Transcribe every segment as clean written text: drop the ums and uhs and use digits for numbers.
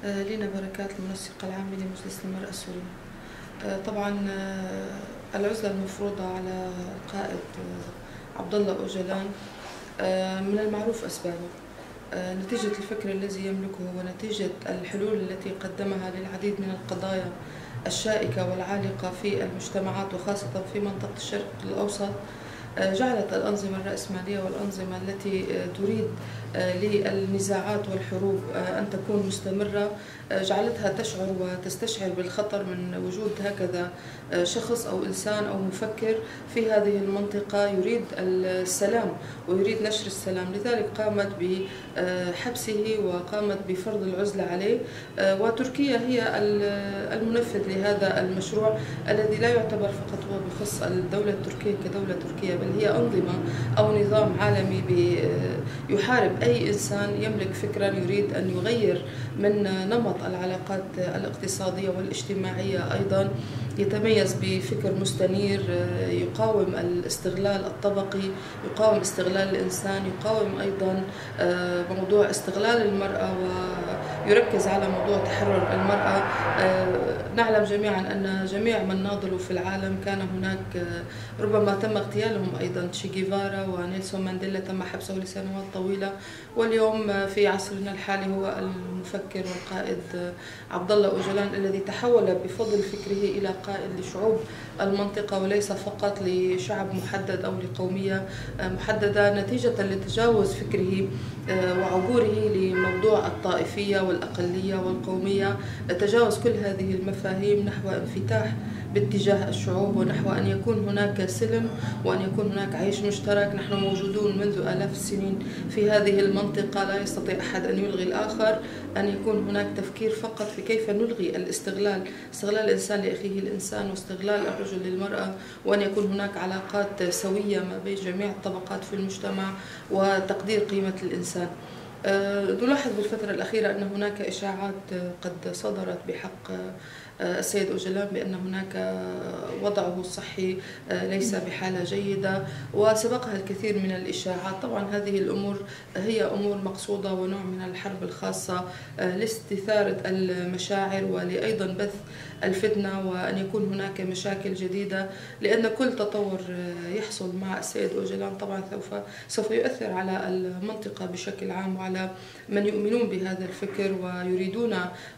لينا بركات المنسق العام لمجلس المرأة السوري. طبعا العزلة المفروضة على القائد عبد الله أوجلان من المعروف أسبابه، نتيجة الفكر الذي يملكه ونتيجة الحلول التي قدمها للعديد من القضايا الشائكة والعالقة في المجتمعات وخاصة في منطقة الشرق الأوسط. جعلت الأنظمة الرأسمالية والأنظمة التي تريد للنزاعات والحروب أن تكون مستمرة، جعلتها تشعر وتستشعر بالخطر من وجود هكذا شخص أو إنسان أو مفكر في هذه المنطقة يريد السلام ويريد نشر السلام. لذلك قامت بحبسه وقامت بفرض العزلة عليه، وتركيا هي المنفذ لهذا المشروع الذي لا يعتبر فقط هو بخص الدولة التركية كدولة تركية، بل هي أنظمة أو نظام عالمي يحارب أي إنسان يملك فكرا يريد أن يغير من نمط العلاقات الاقتصادية والاجتماعية. أيضا يتميز بفكر مستنير يقاوم الاستغلال الطبقي، يقاوم استغلال الإنسان، يقاوم أيضا موضوع استغلال المرأة ويركز على موضوع تحرر المرأة. نعلم جميعا أن جميع من ناضلوا في العالم كان هناك ربما تم اغتيالهم، أيضا تشي جيفارا ونيلسون مانديلا تم حبسه لسنوات طويلة، واليوم في عصرنا الحالي هو المفكر والقائد عبد الله أوجلان الذي تحول بفضل فكره إلى قائد لشعوب المنطقة وليس فقط لشعب محدد أو لقومية محددة، نتيجة لتجاوز فكره وعبوره لموضوع الطائفية والأقلية والقومية، تجاوز كل هذه المفاهيم نحو انفتاح باتجاه الشعوب ونحو أن يكون هناك سلم وأن يكون هناك عيش مشترك. نحن موجودون منذ آلاف السنين في هذه المنطقة، لا يستطيع أحد أن يلغي الآخر، أن يكون هناك تفكير فقط في كيف نلغي الاستغلال، استغلال الإنسان لأخيه الإنسان واستغلال الرجل للمرأة، وأن يكون هناك علاقات سوية ما بين جميع الطبقات في المجتمع وتقدير قيمة الإنسان. نلاحظ بالفترة الأخيرة أن هناك إشاعات قد صدرت بحق السيد أوجلان بأن هناك وضعه الصحي ليس بحالة جيدة، وسبقها الكثير من الإشاعات. طبعا هذه الأمور هي أمور مقصودة ونوع من الحرب الخاصة لاستثارة المشاعر ولأيضا بث الفتنة وأن يكون هناك مشاكل جديدة، لأن كل تطور يحصل مع السيد أوجلان طبعا سوف يؤثر على المنطقة بشكل عام وعلى من يؤمنون بهذا الفكر ويريدون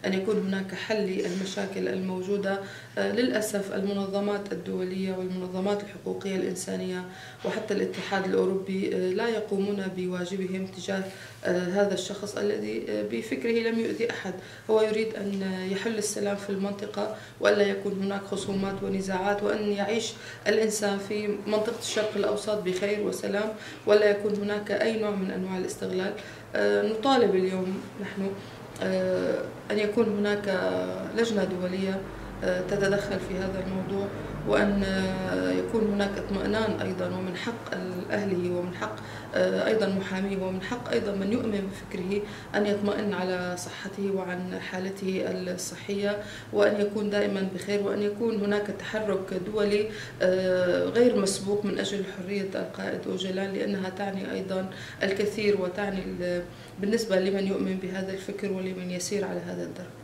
أن يكون هناك حل للمشاكل الموجودة. للأسف المنظمات الدولية والمنظمات الحقوقية الإنسانية وحتى الاتحاد الأوروبي لا يقومون بواجبهم تجاه هذا الشخص الذي بفكره لم يؤذي أحد. هو يريد أن يحل السلام في المنطقة وألا يكون هناك خصومات ونزاعات، وأن يعيش الإنسان في منطقة الشرق الأوسط بخير وسلام ولا يكون هناك أي نوع من أنواع الاستغلال. نطالب اليوم نحن أن يكون هناك لجنة دولية تتدخل في هذا الموضوع، وأن يكون هناك اطمئنان أيضا، ومن حق أهله ومن حق أيضا محاميه ومن حق أيضا من يؤمن بفكره أن يطمئن على صحته وعن حالته الصحية، وأن يكون دائما بخير، وأن يكون هناك تحرك دولي غير مسبوق من أجل حرية القائد أوجلان، لأنها تعني أيضا الكثير وتعني بالنسبة لمن يؤمن بهذا الفكر ولمن يسير على هذا الدرب.